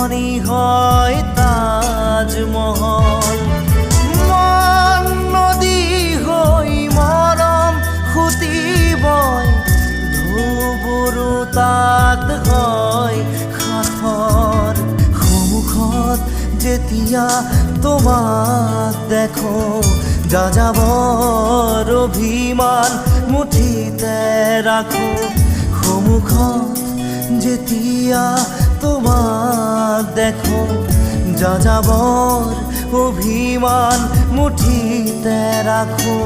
মনি হয় তাজমহল। মন নদী হৈ মৰম খুটি বয়, ঢৌবোৰো তাত হয় সাঁথৰ। সন্মুখত যেতিয়া তোমাক দেখো, যাযাবৰ অভিমান মুঠিতে ৰাখো। সন্মুখত যেতিয়া তোমাক দেখো, যাযাবৰ অভিমান মুঠিতে ৰাখো।